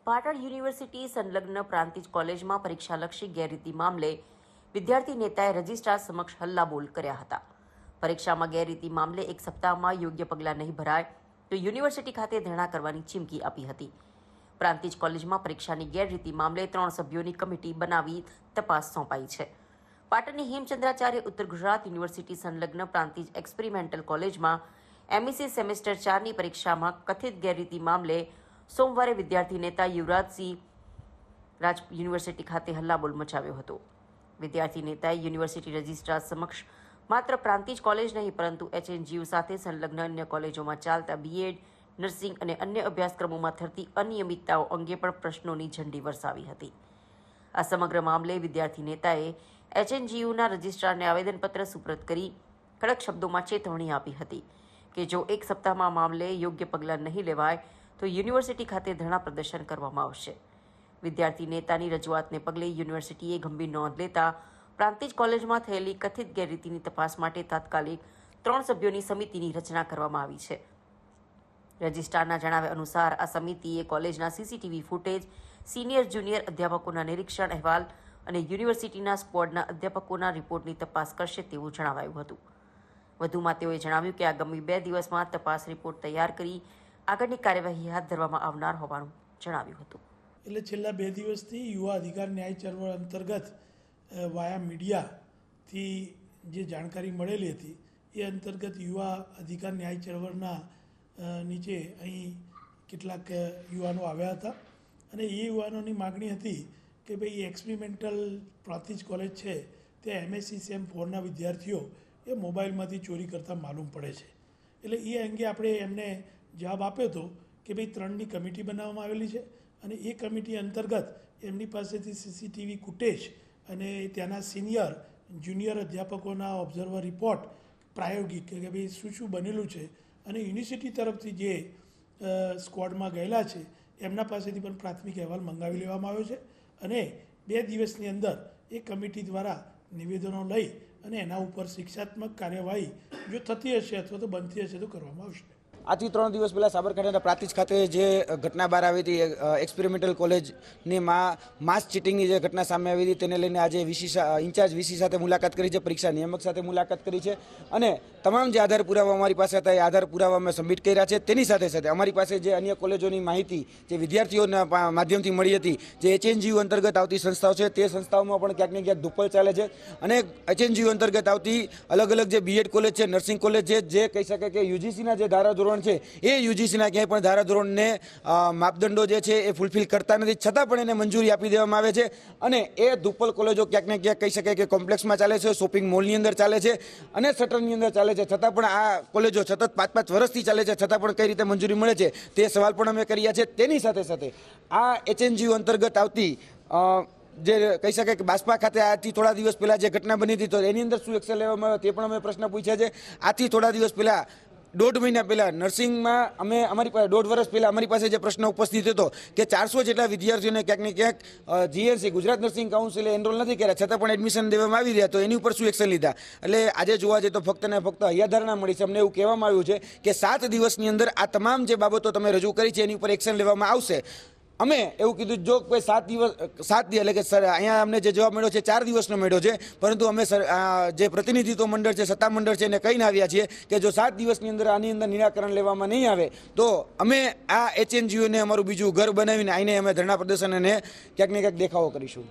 Patan university સંલગ્ન પ્રાંતિજ કોલેજમાં પરીક્ષાલક્ષી ગેરરીતિ મામલે વિદ્યાર્થી નેતાએ રજિસ્ટ્રાર સમક્ષ હલ્લાબોલ કર્યા હતા. પરીક્ષામાં ગેરરીતિ મામલે એક સપ્તાહમાં યોગ્ય પગલાં નહીં ભરાય તો યુનિવર્સિટી ખાતે ધરણા કરવાની ચીમકી આપી હતી. પ્રાંતિજ કોલેજમાં પરીક્ષાની ગેરરીતિ મામલે 3 સભ્યોની કમિટી બનાવી તપાસ સોંપાઈ છે. પાટણની હેમચંદ્રાચાર્ય ઉત્તર ગુજરાત યુનિવર્સિટી સંલગ્ન પ્રાંતિજ એક્સપેરિમેન્ટલ કોલેજમાં એમએસસી સેમેસ્ટર 4ની પરીક્ષામાં કથિત ગેરરીતિ મામલે સોમવારે વિદ્યાર્થી નેતા યુવરાજસિંહ રાજ યુનિવર્સિટી ખાતે હલ્લાબોલ મચાવ્યો હતો. વિદ્યાર્થી નેતાએ યુનિવર્સિટી રજિસ્ટ્રાર સમક્ષ માત્ર પ્રાંતિજ કોલેજ નહીં પરંતુ એચએનજીયુ સાથે સંલગ્ન અન્ય કોલેજોમાં ચાલતા બીએડ, નર્સિંગ અને અન્ય અભ્યાસક્રમોમાં થતી અનિયમિતતાઓ અંગે પણ પ્રશ્નોની ઝંડી વરસાવી હતી. આ સમગ્ર મામલે વિદ્યાર્થી નેતાએ એચએનજીયુના રજિસ્ટ્રારને આવેદનપત્ર સુપ્રત કરી કડક શબ્દોમાં ચેતવણી આપી હતી કે જો એક સપ્તાહમાં મામલે યોગ્ય પગલાં નહીં લેવાય તો યુનિવર્સિટી ખાતે ધરણા પ્રદર્શન કરવામાં આવશે. વિદ્યાર્થી નેતાની રજૂઆતને પગલે યુનિવર્સિટીએ ગંભીર નોંધ લેતા પ્રાંતિજ કોલેજમાં થયેલી કથિત ગેરરીતિની તપાસ માટે તાત્કાલિક 3 સભ્યોની સમિતિની રચના કરવામાં આવી છે. રજિસ્ટ્રારના જણાવ્યા અનુસાર આ સમિતિએ કોલેજના સીસીટીવી ફૂટેજ, સિનિયર જુનિયર અધ્યાપકોના નિરીક્ષણ અહેવાલ અને યુનિવર્સિટીના સ્ક્વોડના અધ્યાપકોના રિપોર્ટની તપાસ કરશે તેવું જણાવાયું હતું. વધુમાં તેઓએ જણાવ્યું કે આગામી 2 દિવસમાં તપાસ રિપોર્ટ તૈયાર કરી આગળની કાર્યવાહી હાથ ધરવામાં આવનાર હોવાનું જણાવ્યું હતું. એટલે છેલ્લા 2 દિવસથી યુવા અધિકાર ન્યાય ચળવળ અંતર્ગત વાયા મીડિયાથી જે જાણકારી મળેલી હતી એ અંતર્ગત યુવા અધિકાર ન્યાય ચળવળના નીચે અહીં કેટલાક યુવાનો આવ્યા હતા અને એ યુવાનોની માગણી હતી કે ભાઈ એક્સપેરિમેન્ટલ પ્રાંતિજ કોલેજ છે તે એમએસસી સેમ 4ના વિદ્યાર્થીઓ એ મોબાઈલમાંથી ચોરી કરતા માલુમ પડે છે. એટલે એ અંગે આપણે એમને જવાબ આપ્યો હતો કે ભાઈ 3ની કમિટી બનાવવામાં આવેલી છે અને એ કમિટી અંતર્ગત એમની પાસેથી સીસીટીવી ફૂટેજ અને ત્યાંના સિનિયર જુનિયર અધ્યાપકોના ઓબ્ઝર્વર રિપોર્ટ પ્રાયોગિક કે ભાઈ શું બનેલું છે અને યુનિવર્સિટી તરફથી જે સ્ક્વોડમાં ગયેલા છે એમના પાસેથી પણ પ્રાથમિક અહેવાલ મંગાવી લેવામાં આવ્યો છે અને 2 દિવસની અંદર એ કમિટી દ્વારા નિવેદનો લઈ અને એના ઉપર શિક્ષાત્મક કાર્યવાહી જો થતી હશે અથવા તો બનતી હશે તો કરવામાં આવશે. આજથી 3 દિવસ પહેલાં સાબરકાંઠાના પ્રાંતિજ ખાતે જે ઘટના બહાર આવી હતી, એક્સપેરિમેન્ટલ કોલેજની માસ ચીટિંગની જે ઘટના સામે આવી હતી તેને લઈને આજે ઇન્ચાર્જ વીસી સાથે મુલાકાત કરી છે, પરીક્ષા નિયામક સાથે મુલાકાત કરી છે અને તમામ જે આધાર પુરાવા અમારી પાસે હતા એ આધાર પુરાવા અમે સબમિટ કર્યા છે. તેની સાથે સાથે અમારી પાસે જે અન્ય કોલેજોની માહિતી જે વિદ્યાર્થીઓના માધ્યમથી મળી હતી, જે એચએનજીયુ અંતર્ગત આવતી સંસ્થાઓ છે તે સંસ્થાઓમાં પણ ક્યાંક ને ક્યાંક ધુપ્પલ ચાલે છે અને એચએનજીયુ અંતર્ગત આવતી અલગ અલગ જે બીએડ કોલેજ છે, નર્સિંગ કોલેજ છે, જે કહી શકાય કે યુજીસીના જે ધારાધોરણ છે એ યુજીસીના ક્યાંય પણ ધારાધોરણને માપદંડો જે છે એ ફૂલફિલ કરતા નથી, છતાં પણ એને મંજૂરી આપી દેવામાં આવે છે અને એ ધુપ્પલ કોલેજો ક્યાંક ને ક્યાંક કહી શકાય કે કોમ્પ્લેક્સમાં ચાલે છે, શોપિંગ મોલની અંદર ચાલે છે અને શટરની અંદર ચાલે છે, છતાં પણ આ કોલેજો સતત 5-5 વર્ષથી ચાલે છે, છતાં પણ કઈ રીતે મંજૂરી મળે છે તે સવાલ પણ અમે કર્યા છે. તેની સાથે સાથે આ એચએનજીયુ અંતર્ગત આવતી જે કહી શકાય કે બાસ્પા ખાતે આજથી થોડા દિવસ પહેલાં જે ઘટના બની હતી તો એની અંદર શું એક્શન લેવામાં આવ્યો તે પણ અમે પ્રશ્ન પૂછ્યા છે. આથી થોડા દિવસ પહેલાં 1.5 મહિના પહેલાં નર્સિંગમાં અમારી પાસે 1.5 વર્ષ પહેલાં અમારી પાસે જે પ્રશ્ન ઉપસ્થિત હતો કે 400 જેટલા વિદ્યાર્થીઓને ક્યાંક ને ક્યાંક જીએનસી ગુજરાત નર્સિંગ કાઉન્સિલે એનરોલ નથી કર્યા, છતાં પણ એડમિશન દેવામાં આવી રહ્યા, તો એની ઉપર શું એક્શન લીધા? એટલે આજે જોવા જઈએ તો ફક્ત ને ફક્ત હૈયાધારણા મળી છે. અમને એવું કહેવામાં આવ્યું છે કે 7 દિવસની અંદર આ તમામ જે બાબતો તમે રજૂ કરી છે એની ઉપર એક્શન લેવામાં આવશે. અમે એવું કીધું જો કોઈ 7 દિવસ એટલે કે સર અહીંયા અમને જે જવાબ મળ્યો છે 4 દિવસનો મળ્યો છે, પરંતુ અમે જે પ્રતિનિધિત્વ મંડળ છે, સત્તા મંડળ છે એને કહીને આવ્યા છીએ કે જો 7 દિવસની અંદર આની અંદર નિરાકરણ લેવામાં નહીં આવે તો અમે આ એચએનજીયુને અમારું બીજું ઘર બનાવીને આઈને અમે ધરણા પ્રદર્શન અને ક્યાંક ને ક્યાંક દેખાવો કરીશું.